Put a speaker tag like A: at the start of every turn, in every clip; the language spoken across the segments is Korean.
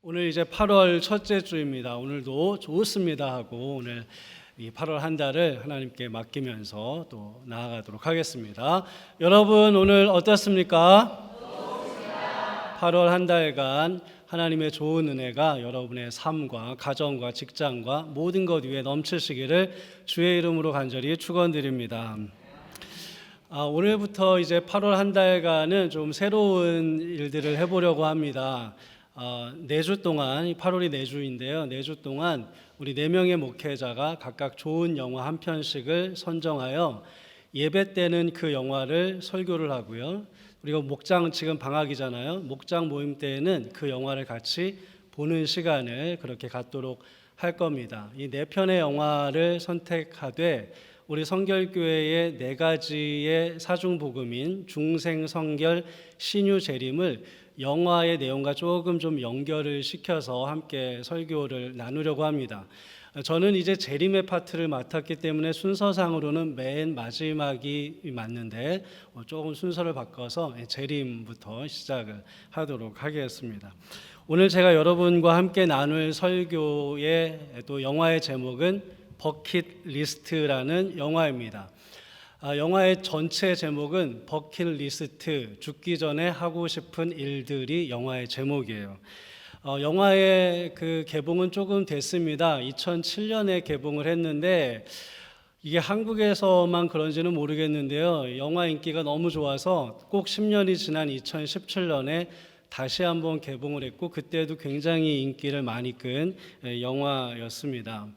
A: 오늘 이제 8월 첫째 주입니다. 오늘도 좋습니다 하고 오늘 이 8월 한 달을 하나님께 맡기면서 또 나아가도록 하겠습니다. 여러분 오늘 어떻습니까? 8월 한 달간 하나님의 좋은 은혜가 여러분의 삶과 가정과 직장과 모든 것 위에 넘치시기를 주의 이름으로 간절히 축원드립니다. 오늘부터 이제 8월 한 달간은 좀 새로운 일들을 해보려고 합니다. 4주 동안, 8월이 4주인데요. 4주 동안 우리 4명의 목회자가 각각 좋은 영화 한 편씩을 선정하여 예배 때는 그 영화를 설교를 하고요. 그리고 목장, 지금 방학이잖아요. 목장 모임 때에는 그 영화를 같이 보는 시간을 그렇게 갖도록 할 겁니다. 이 4편의 영화를 선택하되 우리 성결교회의 4가지의 사중복음인 중생, 성결, 신유, 재림을 영화의 내용과 조금 좀 연결을 시켜서 함께 설교를 나누려고 합니다. 저는 이제 재림의 파트를 맡았기 때문에 순서상으로는 맨 마지막이 맞는데 조금 순서를 바꿔서 재림부터 시작을 하도록 하겠습니다. 오늘 제가 여러분과 함께 나눌 설교의 또 영화의 제목은 버킷리스트라는 영화입니다. 영화의 전체 제목은 버킷리스트, 죽기 전에 하고 싶은 일들이 영화의 제목이에요. 영화의 그 개봉은 조금 됐습니다. 2007년에 개봉을 했는데 이게 한국에서만 그런지는 모르겠는데요. 영화 인기가 너무 좋아서 꼭 10년이 지난 2017년에 다시 한번 개봉을 했고 그때도 굉장히 인기를 많이 끈 영화였습니다.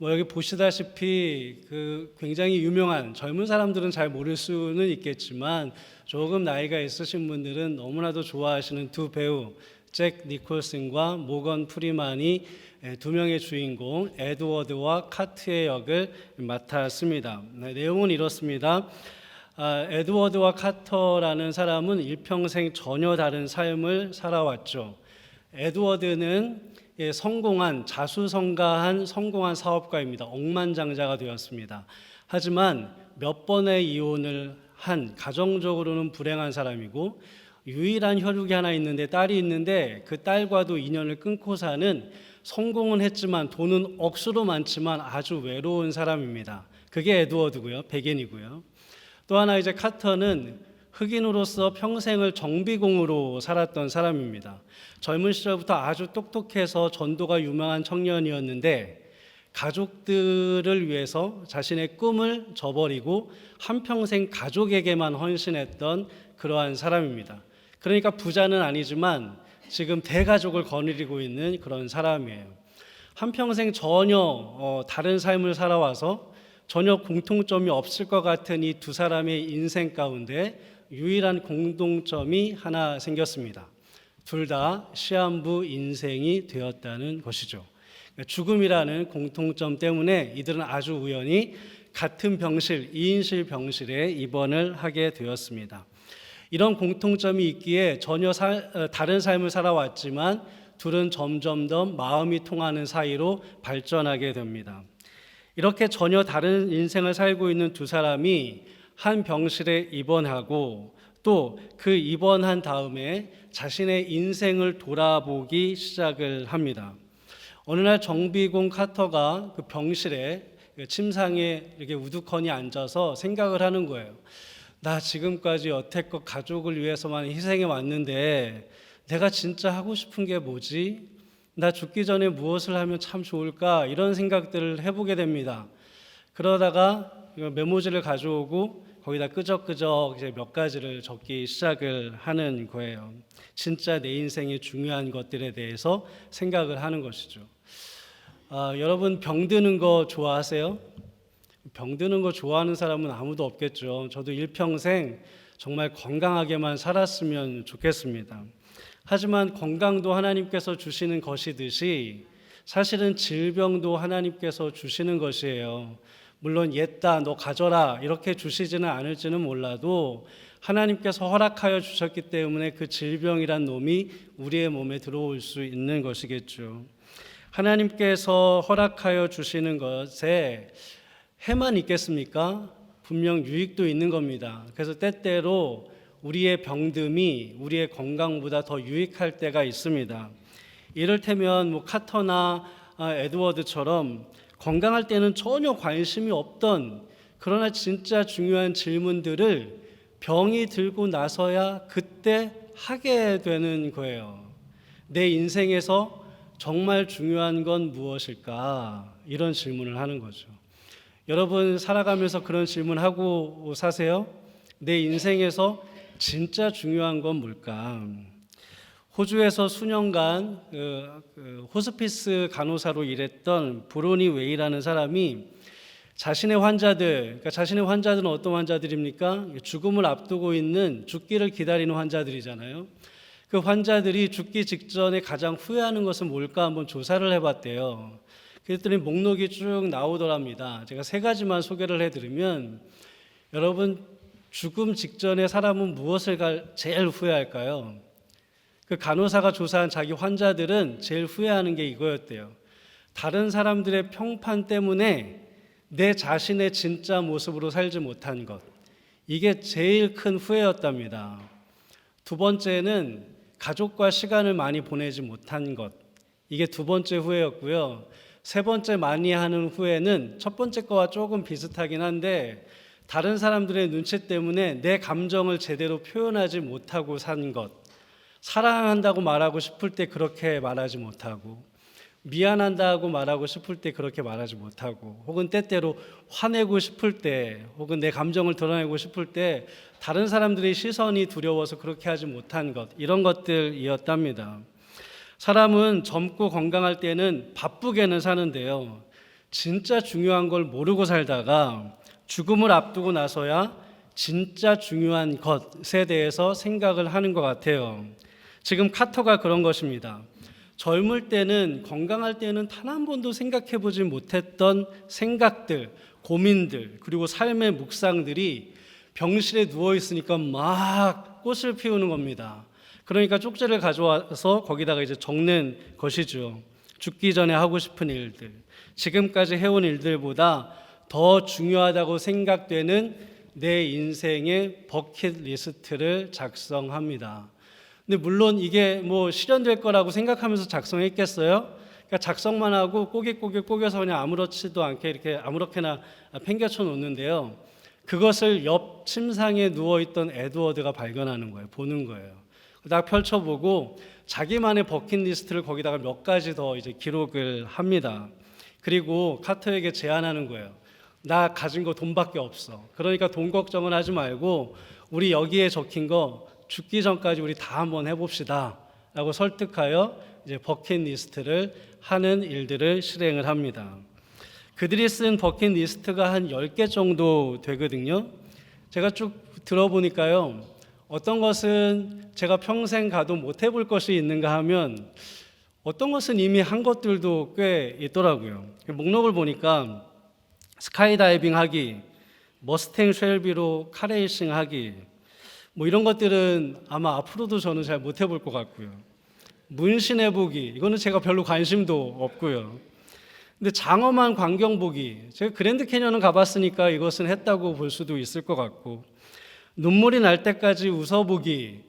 A: 여기 보시다시피 그 굉장히 유명한 젊은 사람들은 잘 모를 수는 있겠지만 조금 나이가 있으신 분들은 너무나도 좋아하시는 두 배우 잭 니콜슨과 모건 프리만이 2명의 주인공 에드워드와 카트의 역을 맡았습니다. 내용은 이렇습니다. 에드워드와 카터라는 사람은 일평생 전혀 다른 삶을 살아왔죠. 에드워드는 성공한 자수성가한 성공한 사업가입니다. 억만장자가 되었습니다. 하지만 몇 번의 이혼을 한 가정적으로는 불행한 사람이고 유일한 혈육이 하나 있는데 딸이 있는데 그 딸과도 인연을 끊고 사는 성공은 했지만 돈은 억수로 많지만 아주 외로운 사람입니다. 그게 에드워드고요. 백인이고요. 또 하나 이제 카터는 흑인으로서 평생을 정비공으로 살았던 사람입니다. 젊은 시절부터 아주 똑똑해서 전도가 유명한 청년이었는데 가족들을 위해서 자신의 꿈을 저버리고 한평생 가족에게만 헌신했던 그러한 사람입니다. 그러니까 부자는 아니지만 지금 대가족을 거느리고 있는 그런 사람이에요. 한평생 전혀 다른 삶을 살아와서 전혀 공통점이 없을 것 같은 이 두 사람의 인생 가운데 유일한 공동점이 하나 생겼습니다. 둘 다 시한부 인생이 되었다는 것이죠. 죽음이라는 공통점 때문에 이들은 아주 우연히 같은 병실, 2인실 병실에 입원을 하게 되었습니다. 이런 공통점이 있기에 전혀 다른 삶을 살아왔지만 둘은 점점 더 마음이 통하는 사이로 발전하게 됩니다. 이렇게 전혀 다른 인생을 살고 있는 두 사람이 한 병실에 입원하고 또 그 입원한 다음에 자신의 인생을 돌아보기 시작을 합니다. 어느 날 정비공 카터가 그 병실에 침상에 이렇게 우두커니 앉아서 생각을 하는 거예요. 나 지금까지 여태껏 가족을 위해서만 희생해 왔는데 내가 진짜 하고 싶은 게 뭐지? 나 죽기 전에 무엇을 하면 참 좋을까? 이런 생각들을 해보게 됩니다. 그러다가 메모지를 가져오고 거기다 끄적끄적 이제 몇 가지를 적기 시작을 하는 거예요. 진짜 내 인생의 중요한 것들에 대해서 생각을 하는 것이죠. 여러분 병드는 거 좋아하세요? 병드는 거 좋아하는 사람은 아무도 없겠죠. 저도 일평생 정말 건강하게만 살았으면 좋겠습니다. 하지만 건강도 하나님께서 주시는 것이듯이 사실은 질병도 하나님께서 주시는 것이에요. 물론 옛다 너 가져라 이렇게 주시지는 않을지는 몰라도 하나님께서 허락하여 주셨기 때문에 그 질병이란 놈이 우리의 몸에 들어올 수 있는 것이겠죠. 하나님께서 허락하여 주시는 것에 해만 있겠습니까? 분명 유익도 있는 겁니다. 그래서 때때로 우리의 병듦이 우리의 건강보다 더 유익할 때가 있습니다. 이를테면 뭐 카터나 에드워드처럼 건강할 때는 전혀 관심이 없던, 그러나 진짜 중요한 질문들을 병이 들고 나서야 그때 하게 되는 거예요. 내 인생에서 정말 중요한 건 무엇일까? 이런 질문을 하는 거죠. 여러분 살아가면서 그런 질문하고 사세요? 내 인생에서 진짜 중요한 건 뭘까? 호주에서 수년간 호스피스 간호사로 일했던 브로니 웨이라는 사람이 자신의 환자들은 어떤 환자들입니까? 죽음을 앞두고 있는, 죽기를 기다리는 환자들이잖아요. 그 환자들이 죽기 직전에 가장 후회하는 것은 뭘까 한번 조사를 해봤대요. 그랬더니 목록이 쭉 나오더랍니다. 제가 3가지만 소개를 해드리면, 여러분 죽음 직전에 사람은 무엇을 제일 후회할까요? 그 간호사가 조사한 자기 환자들은 제일 후회하는 게 이거였대요. 다른 사람들의 평판 때문에 내 자신의 진짜 모습으로 살지 못한 것, 이게 제일 큰 후회였답니다. 2번째는 가족과 시간을 많이 보내지 못한 것, 이게 2번째 후회였고요. 3번째 많이 하는 후회는 첫 번째 거와 조금 비슷하긴 한데, 다른 사람들의 눈치 때문에 내 감정을 제대로 표현하지 못하고 산 것, 사랑한다고 말하고 싶을 때 그렇게 말하지 못하고, 미안한다고 말하고 싶을 때 그렇게 말하지 못하고, 혹은 때때로 화내고 싶을 때, 혹은 내 감정을 드러내고 싶을 때 다른 사람들의 시선이 두려워서 그렇게 하지 못한 것, 이런 것들이었답니다. 사람은 젊고 건강할 때는 바쁘게는 사는데요, 진짜 중요한 걸 모르고 살다가 죽음을 앞두고 나서야 진짜 중요한 것에 대해서 생각을 하는 것 같아요. 지금 카터가 그런 것입니다. 젊을 때는, 건강할 때는 단 한 번도 생각해 보지 못했던 생각들, 고민들, 그리고 삶의 묵상들이 병실에 누워 있으니까 막 꽃을 피우는 겁니다. 그러니까 쪽지를 가져와서 거기다가 이제 적는 것이죠. 죽기 전에 하고 싶은 일들, 지금까지 해온 일들보다 더 중요하다고 생각되는 내 인생의 버킷리스트를 작성합니다. 근데 물론 이게 뭐 실현될 거라고 생각하면서 작성했겠어요? 그러니까 작성만 하고 꼬깃꼬깃 그냥 아무렇지도 않게 이렇게 아무렇게나 팽개쳐 놓는데요, 그것을 옆 침상에 누워있던 에드워드가 발견하는 거예요. 보는 거예요. 딱 펼쳐보고 자기만의 버킷리스트를 거기다가 몇 가지 더 이제 기록을 합니다. 그리고 카터에게 제안하는 거예요. 나 가진 거 돈밖에 없어. 그러니까 돈 걱정은 하지 말고 우리 여기에 적힌 거 죽기 전까지 우리 다 한번 해봅시다 라고 설득하여 이제 버킷리스트를 하는 일들을 실행을 합니다. 그들이 쓴 버킷리스트가 한 10개 정도 되거든요. 제가 쭉 들어보니까요, 어떤 것은 제가 평생 가도 못 해볼 것이 있는가 하면 어떤 것은 이미 한 것들도 꽤 있더라고요. 목록을 보니까 스카이다이빙 하기, 머스탱 쉘비로 카레이싱 하기, 뭐 이런 것들은 아마 앞으로도 저는 잘 못 해볼 것 같고요. 문신해보기, 이거는 제가 별로 관심도 없고요. 근데 장엄한 광경 보기, 제가 그랜드 캐년은 가봤으니까 이것은 했다고 볼 수도 있을 것 같고, 눈물이 날 때까지 웃어보기,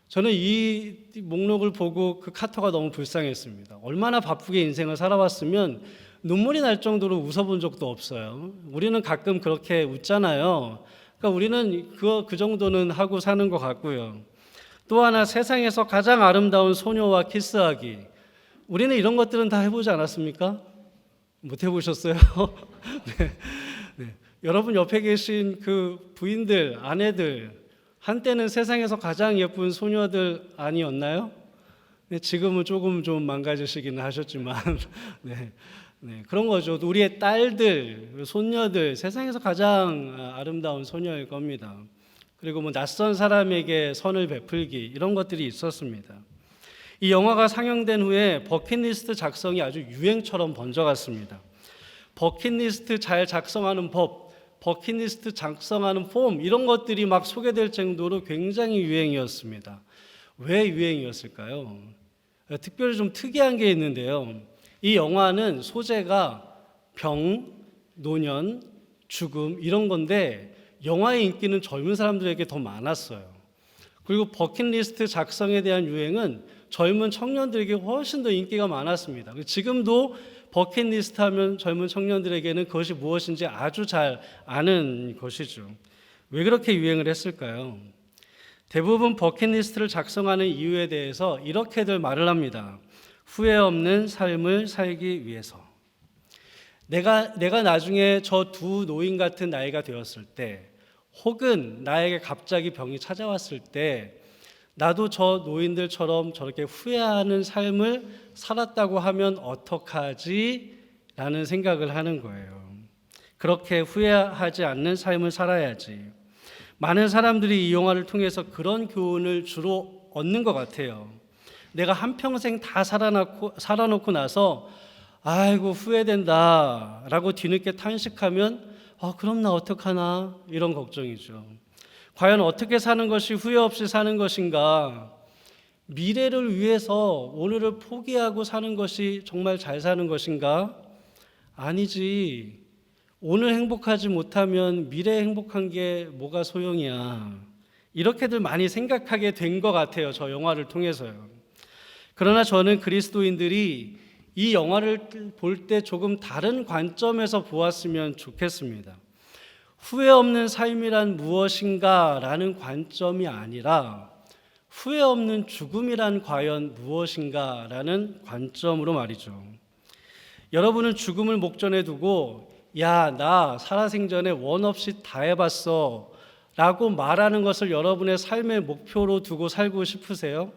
A: 저는 이 목록을 보고 그 카터가 너무 불쌍했습니다. 얼마나 바쁘게 인생을 살아왔으면 눈물이 날 정도로 웃어본 적도 없어요. 우리는 가끔 그렇게 웃잖아요. 그러니까 우리는 그 정도는 하고 사는 것 같고요. 또 하나, 세상에서 가장 아름다운 소녀와 키스하기. 우리는 이런 것들은 다 해보지 않았습니까? 못 해보셨어요? 네. 네. 여러분 옆에 계신 그 부인들, 아내들, 한때는 세상에서 가장 예쁜 소녀들 아니었나요? 네, 지금은 조금 좀 망가지시기는 하셨지만 네. 네, 그런 거죠. 우리의 딸들, 손녀들, 세상에서 가장 아름다운 소녀일 겁니다. 그리고 뭐 낯선 사람에게 선을 베풀기, 이런 것들이 있었습니다. 이 영화가 상영된 후에 버킷리스트 작성이 아주 유행처럼 번져갔습니다. 버킷리스트 잘 작성하는 법, 버킷리스트 작성하는 폼, 이런 것들이 막 소개될 정도로 굉장히 유행이었습니다. 왜 유행이었을까요? 특별히 좀 특이한 게 있는데요, 이 영화는 소재가 병, 노년, 죽음 이런 건데 영화의 인기는 젊은 사람들에게 더 많았어요. 그리고 버킷리스트 작성에 대한 유행은 젊은 청년들에게 훨씬 더 인기가 많았습니다. 지금도 버킷리스트 하면 젊은 청년들에게는 그것이 무엇인지 아주 잘 아는 것이죠. 왜 그렇게 유행을 했을까요? 대부분 버킷리스트를 작성하는 이유에 대해서 이렇게들 말을 합니다. 후회 없는 삶을 살기 위해서. 내가 나중에 저 두 노인 같은 나이가 되었을 때, 혹은 나에게 갑자기 병이 찾아왔을 때 나도 저 노인들처럼 저렇게 후회하는 삶을 살았다고 하면 어떡하지? 라는 생각을 하는 거예요. 그렇게 후회하지 않는 삶을 살아야지. 많은 사람들이 이 영화를 통해서 그런 교훈을 주로 얻는 것 같아요. 내가 한평생 다 살아놓고 나서 아이고 후회된다 라고 뒤늦게 탄식하면 그럼 나 어떡하나 이런 걱정이죠. 과연 어떻게 사는 것이 후회 없이 사는 것인가? 미래를 위해서 오늘을 포기하고 사는 것이 정말 잘 사는 것인가? 아니지. 오늘 행복하지 못하면 미래에 행복한 게 뭐가 소용이야. 이렇게들 많이 생각하게 된 것 같아요. 저 영화를 통해서요. 그러나 저는 그리스도인들이 이 영화를 볼 때 조금 다른 관점에서 보았으면 좋겠습니다. 후회 없는 삶이란 무엇인가 라는 관점이 아니라 후회 없는 죽음이란 과연 무엇인가 라는 관점으로 말이죠. 여러분은 죽음을 목전에 두고 야, 나 살아생전에 원 없이 다 해봤어 라고 말하는 것을 여러분의 삶의 목표로 두고 살고 싶으세요?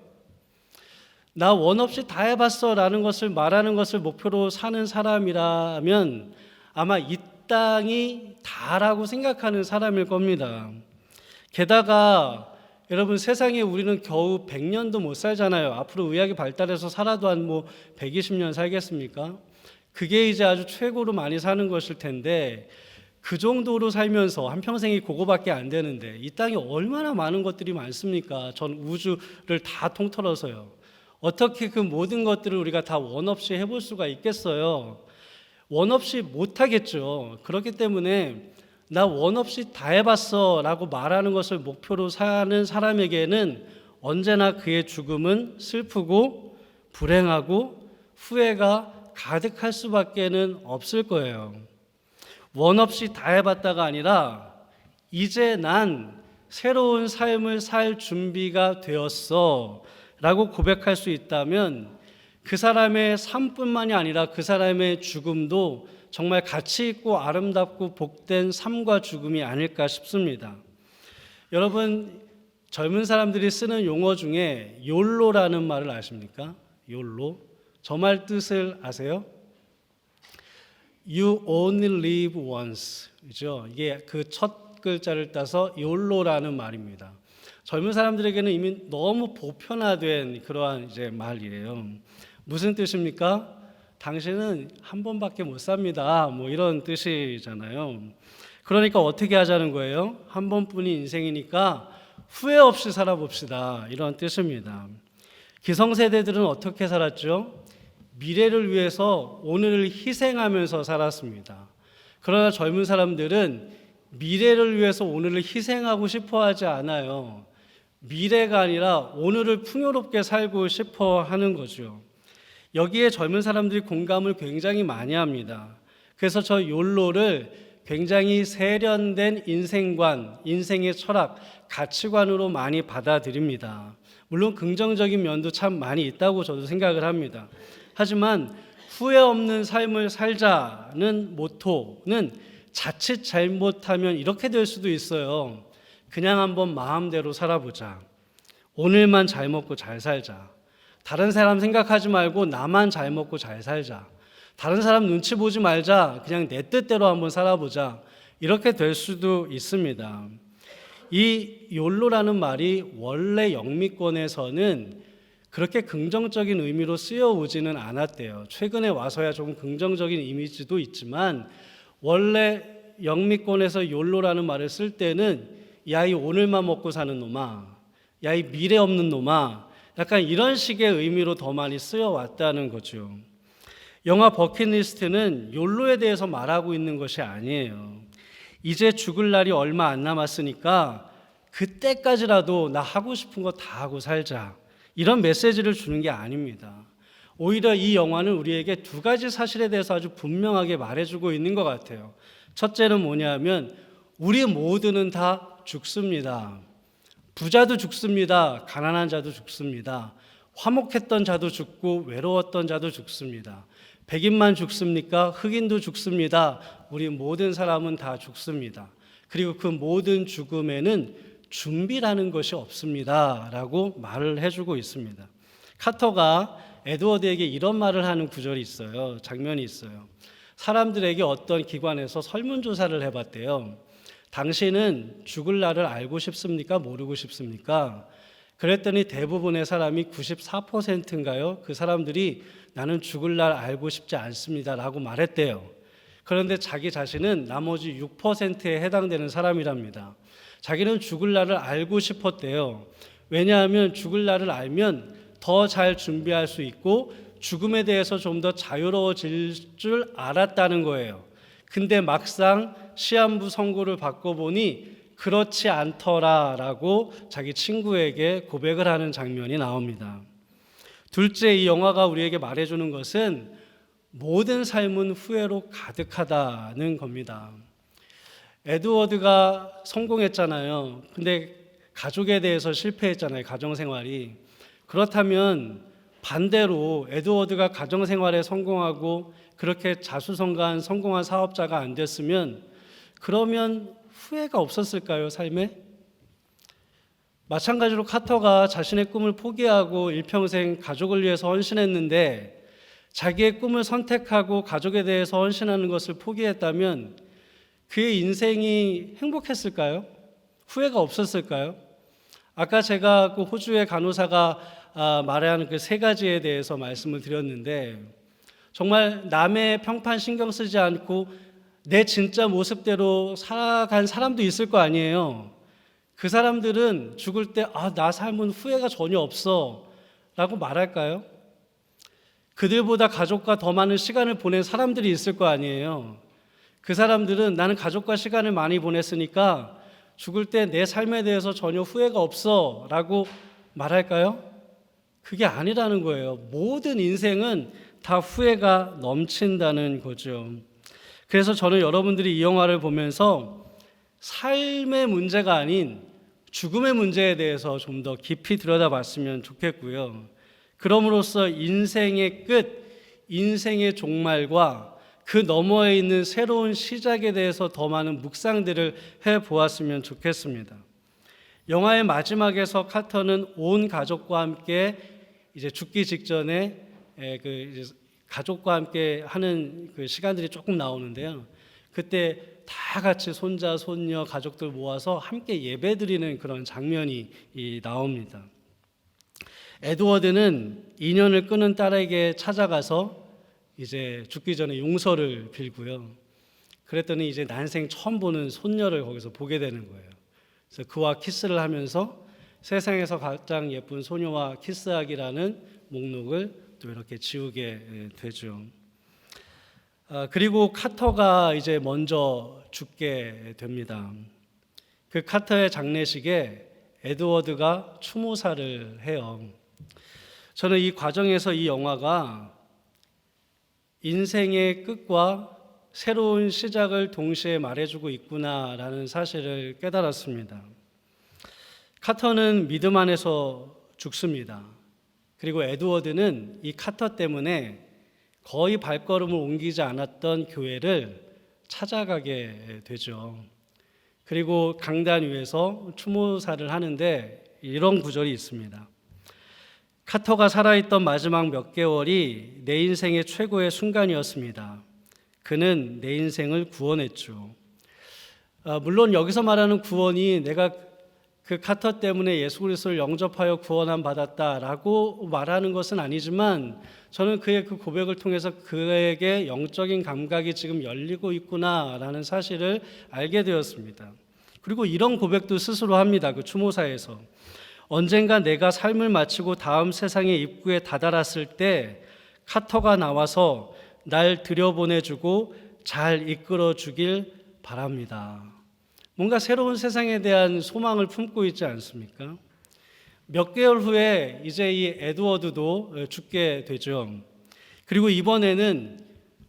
A: 나 원 없이 다 해봤어 라는 것을 말하는 것을 목표로 사는 사람이라면 아마 이 땅이 다라고 생각하는 사람일 겁니다. 게다가 여러분 세상에 우리는 겨우 100년도 못 살잖아요. 앞으로 의학이 발달해서 살아도 한 120년 살겠습니까? 그게 이제 아주 최고로 많이 사는 것일 텐데 그 정도로 살면서 한평생이 그거밖에 안 되는데 이 땅에 얼마나 많은 것들이 많습니까? 전 우주를 다 통틀어서요. 어떻게 그 모든 것들을 우리가 다 원 없이 해볼 수가 있겠어요? 원 없이 못하겠죠. 그렇기 때문에 나 원 없이 다 해봤어 라고 말하는 것을 목표로 사는 사람에게는 언제나 그의 죽음은 슬프고 불행하고 후회가 가득할 수밖에는 없을 거예요. 원 없이 다 해봤다가 아니라 이제 난 새로운 삶을 살 준비가 되었어 라고 고백할 수 있다면 그 사람의 삶뿐만이 아니라 그 사람의 죽음도 정말 가치 있고 아름답고 복된 삶과 죽음이 아닐까 싶습니다. 여러분 젊은 사람들이 쓰는 용어 중에 욜로라는 말을 아십니까? 욜로. 저 말 뜻을 아세요? You only live once. 그죠? 이게 그 첫 글자를 따서 욜로라는 말입니다. 젊은 사람들에게는 이미 너무 보편화된 그러한 이제 말이에요. 무슨 뜻입니까? 당신은 한 번밖에 못 삽니다. 이런 뜻이잖아요. 그러니까 어떻게 하자는 거예요? 한 번뿐인 인생이니까 후회 없이 살아봅시다. 이런 뜻입니다. 기성세대들은 어떻게 살았죠? 미래를 위해서 오늘을 희생하면서 살았습니다. 그러나 젊은 사람들은 미래를 위해서 오늘을 희생하고 싶어 하지 않아요. 미래가 아니라 오늘을 풍요롭게 살고 싶어 하는 거죠. 여기에 젊은 사람들이 공감을 굉장히 많이 합니다. 그래서 저 욜로를 굉장히 세련된 인생관, 인생의 철학, 가치관으로 많이 받아들입니다. 물론 긍정적인 면도 참 많이 있다고 저도 생각을 합니다. 하지만 후회 없는 삶을 살자는 모토는 자칫 잘못하면 이렇게 될 수도 있어요. 그냥 한번 마음대로 살아보자. 오늘만 잘 먹고 잘 살자. 다른 사람 생각하지 말고 나만 잘 먹고 잘 살자. 다른 사람 눈치 보지 말자. 그냥 내 뜻대로 한번 살아보자. 이렇게 될 수도 있습니다. 이 욜로라는 말이 원래 영미권에서는 그렇게 긍정적인 의미로 쓰여오지는 않았대요. 최근에 와서야 조금 긍정적인 이미지도 있지만 원래 영미권에서 욜로라는 말을 쓸 때는 야, 이 오늘만 먹고 사는 놈아, 야, 이 미래 없는 놈아, 약간 이런 식의 의미로 더 많이 쓰여왔다는 거죠. 영화 버킷리스트는 욜로에 대해서 말하고 있는 것이 아니에요. 이제 죽을 날이 얼마 안 남았으니까 그때까지라도 나 하고 싶은 거 다 하고 살자. 이런 메시지를 주는 게 아닙니다. 오히려 이 영화는 우리에게 두 가지 사실에 대해서 아주 분명하게 말해주고 있는 것 같아요. 첫째는 뭐냐면 우리 모두는 다 죽습니다. 부자도 죽습니다. 가난한 자도 죽습니다. 화목했던 자도 죽고 외로웠던 자도 죽습니다. 백인만 죽습니까? 흑인도 죽습니다. 우리 모든 사람은 다 죽습니다. 그리고 그 모든 죽음에는 준비라는 것이 없습니다. 라고 말을 해주고 있습니다. 카터가 에드워드에게 이런 말을 하는 구절이 있어요. 장면이 있어요. 사람들에게 어떤 기관에서 설문조사를 해봤대요. 당신은 죽을 날을 알고 싶습니까? 모르고 싶습니까? 그랬더니 대부분의 사람이 94%인가요? 그 사람들이 나는 죽을 날 알고 싶지 않습니다. 라고 말했대요. 그런데 자기 자신은 나머지 6%에 해당되는 사람이랍니다. 자기는 죽을 날을 알고 싶었대요. 왜냐하면 죽을 날을 알면 더 잘 준비할 수 있고 죽음에 대해서 좀 더 자유로워질 줄 알았다는 거예요. 근데 막상 시한부 선고를 받고 보니 그렇지 않더라라고 자기 친구에게 고백을 하는 장면이 나옵니다. 둘째, 이 영화가 우리에게 말해주는 것은 모든 삶은 후회로 가득하다는 겁니다. 에드워드가 성공했잖아요. 근데 가족에 대해서 실패했잖아요. 가정생활이. 그렇다면 반대로 에드워드가 가정생활에 성공하고 그렇게 자수성가한 성공한 사업자가 안 됐으면 그러면 후회가 없었을까요, 삶에? 마찬가지로 카터가 자신의 꿈을 포기하고 일평생 가족을 위해서 헌신했는데 자기의 꿈을 선택하고 가족에 대해서 헌신하는 것을 포기했다면 그의 인생이 행복했을까요? 후회가 없었을까요? 아까 제가 그 호주의 간호사가 말하는 그 세 가지에 대해서 말씀을 드렸는데 정말 남의 평판 신경 쓰지 않고 내 진짜 모습대로 살아간 사람도 있을 거 아니에요. 그 사람들은 죽을 때 나 삶은 후회가 전혀 없어 라고 말할까요? 그들보다 가족과 더 많은 시간을 보낸 사람들이 있을 거 아니에요. 그 사람들은 나는 가족과 시간을 많이 보냈으니까 죽을 때 내 삶에 대해서 전혀 후회가 없어 라고 말할까요? 그게 아니라는 거예요. 모든 인생은 다 후회가 넘친다는 거죠. 그래서 저는 여러분들이 이 영화를 보면서 삶의 문제가 아닌 죽음의 문제에 대해서 좀 더 깊이 들여다봤으면 좋겠고요. 그럼으로써 인생의 끝, 인생의 종말과 그 너머에 있는 새로운 시작에 대해서 더 많은 묵상들을 해보았으면 좋겠습니다. 영화의 마지막에서 카터는 온 가족과 함께 이제 죽기 직전에 가족과 함께 하는 그 시간들이 조금 나오는데요. 그때 다 같이 손자, 손녀, 가족들 모아서 함께 예배드리는 그런 장면이 나옵니다. 에드워드는 인연을 끊은 딸에게 찾아가서 이제 죽기 전에 용서를 빌고요. 그랬더니 이제 난생 처음 보는 손녀를 거기서 보게 되는 거예요. 그래서 그와 키스를 하면서 세상에서 가장 예쁜 소녀와 키스하기라는 목록을 또 이렇게 지우게 되죠. 그리고 카터가 이제 먼저 죽게 됩니다. 그 카터의 장례식에 에드워드가 추모사를 해요. 저는 이 과정에서 이 영화가 인생의 끝과 새로운 시작을 동시에 말해주고 있구나라는 사실을 깨달았습니다. 카터는 믿음 안에서 죽습니다. 그리고 에드워드는 이 카터 때문에 거의 발걸음을 옮기지 않았던 교회를 찾아가게 되죠. 그리고 강단 위에서 추모사를 하는데 이런 구절이 있습니다. 카터가 살아있던 마지막 몇 개월이 내 인생의 최고의 순간이었습니다. 그는 내 인생을 구원했죠. 물론 여기서 말하는 구원이 내가 그 카터 때문에 예수 그리스도를 영접하여 구원함 받았다라고 말하는 것은 아니지만 저는 그의 그 고백을 통해서 그에게 영적인 감각이 지금 열리고 있구나라는 사실을 알게 되었습니다. 그리고 이런 고백도 스스로 합니다. 그 추모사에서 언젠가 내가 삶을 마치고 다음 세상의 입구에 다다랐을 때 카터가 나와서 날 들여보내주고 잘 이끌어 주길 바랍니다. 뭔가 새로운 세상에 대한 소망을 품고 있지 않습니까? 몇 개월 후에 이제 이 에드워드도 죽게 되죠. 그리고 이번에는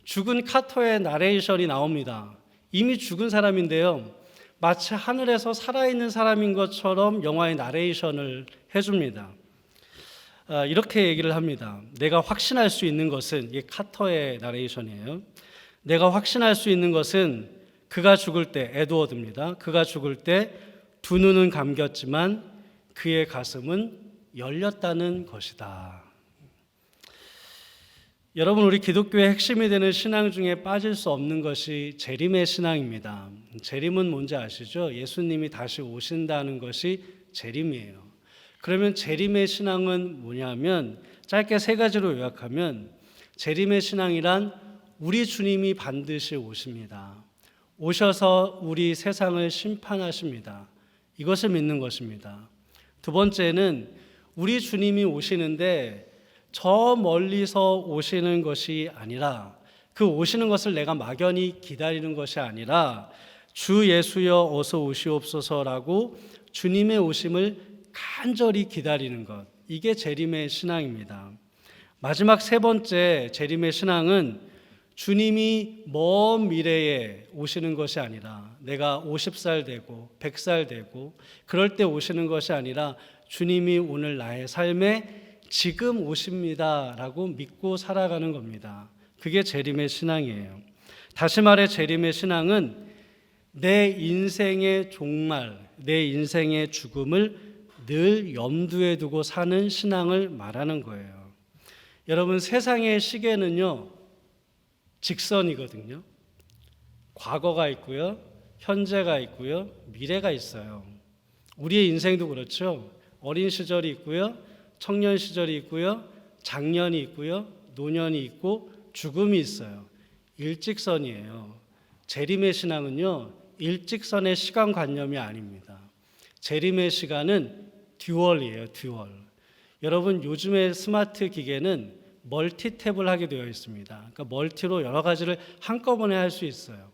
A: 죽은 카터의 나레이션이 나옵니다. 이미 죽은 사람인데요. 마치 하늘에서 살아있는 사람인 것처럼 영화의 나레이션을 해줍니다. 이렇게 얘기를 합니다. 내가 확신할 수 있는 것은, 이게 카터의 나레이션이에요. 내가 확신할 수 있는 것은 그가 죽을 때, 에드워드입니다. 그가 죽을 때 두 눈은 감겼지만 그의 가슴은 열렸다는 것이다. 여러분, 우리 기독교의 핵심이 되는 신앙 중에 빠질 수 없는 것이 재림의 신앙입니다. 재림은 뭔지 아시죠? 예수님이 다시 오신다는 것이 재림이에요. 그러면 재림의 신앙은 뭐냐면, 짧게 세 가지로 요약하면, 재림의 신앙이란 우리 주님이 반드시 오십니다. 오셔서 우리 세상을 심판하십니다. 이것을 믿는 것입니다. 두 번째는 우리 주님이 오시는데 저 멀리서 오시는 것이 아니라, 그 오시는 것을 내가 막연히 기다리는 것이 아니라 주 예수여 어서 오시옵소서라고 주님의 오심을 간절히 기다리는 것, 이게 재림의 신앙입니다. 마지막 세 번째 재림의 신앙은 주님이 먼 미래에 오시는 것이 아니라, 내가 50살 되고 100살 되고 그럴 때 오시는 것이 아니라 주님이 오늘 나의 삶에 지금 오십니다라고 믿고 살아가는 겁니다. 그게 재림의 신앙이에요. 다시 말해 재림의 신앙은 내 인생의 종말, 내 인생의 죽음을 늘 염두에 두고 사는 신앙을 말하는 거예요. 여러분, 세상의 시계는요, 직선이거든요. 과거가 있고요, 현재가 있고요, 미래가 있어요. 우리의 인생도 그렇죠. 어린 시절이 있고요, 청년 시절이 있고요, 장년이 있고요, 노년이 있고 죽음이 있어요. 일직선이에요. 재림의 신앙은요, 일직선의 시간관념이 아닙니다. 재림의 시간은 듀얼이에요, 듀얼. 여러분, 요즘의 스마트 기계는 멀티탭을 하게 되어 있습니다. 그러니까 멀티로 여러 가지를 한꺼번에 할 수 있어요.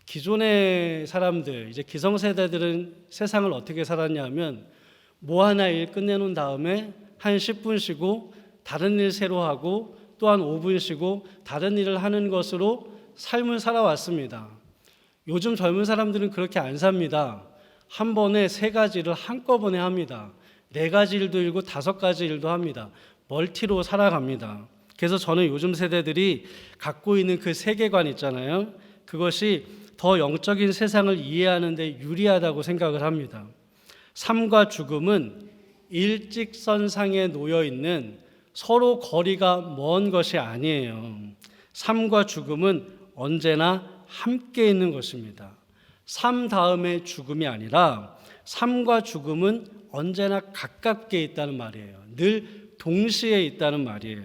A: 기존의 사람들, 이제 기성세대들은 세상을 어떻게 살았냐면, 뭐 하나 일 끝내놓은 다음에 한 10분 쉬고 다른 일 새로 하고 또 한 5분 쉬고 다른 일을 하는 것으로 삶을 살아왔습니다. 요즘 젊은 사람들은 그렇게 안 삽니다. 한 번에 세 가지 일을 한꺼번에 합니다. 네 가지 일도 일고 5가지 일도 합니다. 멀티로 살아갑니다. 그래서 저는 요즘 세대들이 갖고 있는 그 세계관 있잖아요. 그것이 더 영적인 세상을 이해하는 데 유리하다고 생각을 합니다. 삶과 죽음은 일직선상에 놓여 있는 서로 거리가 먼 것이 아니에요. 삶과 죽음은 언제나 함께 있는 것입니다. 삶 다음에 죽음이 아니라 삶과 죽음은 언제나 가깝게 있다는 말이에요. 늘 동시에 있다는 말이에요.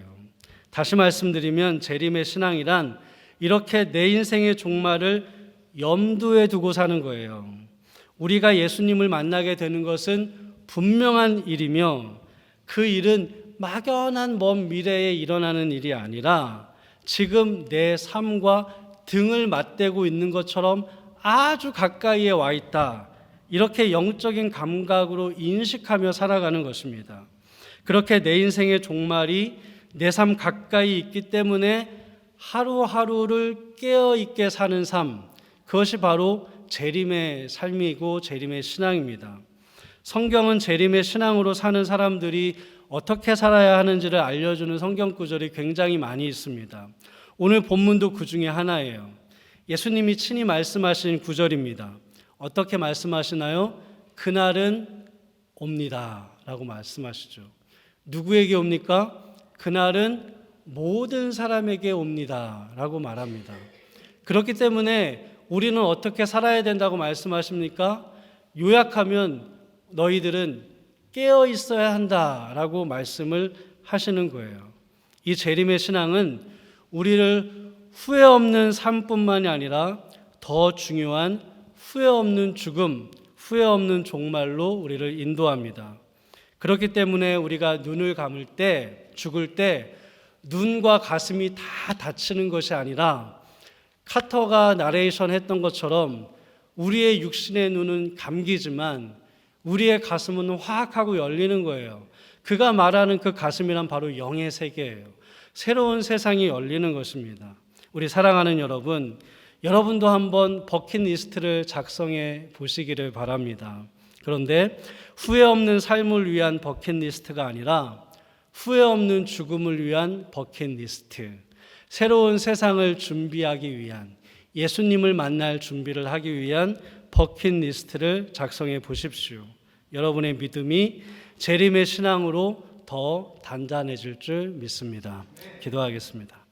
A: 다시 말씀드리면 재림의 신앙이란 이렇게 내 인생의 종말을 염두에 두고 사는 거예요. 우리가 예수님을 만나게 되는 것은 분명한 일이며, 그 일은 막연한 먼 미래에 일어나는 일이 아니라 지금 내 삶과 등을 맞대고 있는 것처럼 아주 가까이에 와 있다. 이렇게 영적인 감각으로 인식하며 살아가는 것입니다. 그렇게 내 인생의 종말이 내 삶 가까이 있기 때문에 하루하루를 깨어있게 사는 삶, 그것이 바로 재림의 삶이고 재림의 신앙입니다. 성경은 재림의 신앙으로 사는 사람들이 어떻게 살아야 하는지를 알려주는 성경 구절이 굉장히 많이 있습니다. 오늘 본문도 그 중에 하나예요. 예수님이 친히 말씀하신 구절입니다. 어떻게 말씀하시나요? 그날은 옵니다 라고 말씀하시죠. 누구에게 옵니까? 그날은 모든 사람에게 옵니다 라고 말합니다. 그렇기 때문에 우리는 어떻게 살아야 된다고 말씀하십니까? 요약하면 너희들은 깨어 있어야 한다라고 말씀을 하시는 거예요. 이 재림의 신앙은 우리를 후회 없는 삶뿐만이 아니라 더 중요한 후회 없는 죽음, 후회 없는 종말로 우리를 인도합니다. 그렇기 때문에 우리가 눈을 감을 때, 죽을 때 눈과 가슴이 다 닫히는 것이 아니라 카터가 나레이션 했던 것처럼 우리의 육신의 눈은 감기지만 우리의 가슴은 확 하고 열리는 거예요. 그가 말하는 그 가슴이란 바로 영의 세계예요. 새로운 세상이 열리는 것입니다. 우리 사랑하는 여러분, 여러분도 한번 버킷리스트를 작성해 보시기를 바랍니다. 그런데 후회 없는 삶을 위한 버킷리스트가 아니라 후회 없는 죽음을 위한 버킷리스트, 새로운 세상을 준비하기 위한, 예수님을 만날 준비를 하기 위한 버킷리스트를 작성해 보십시오. 여러분의 믿음이 재림의 신앙으로 더 단단해질 줄 믿습니다. 기도하겠습니다.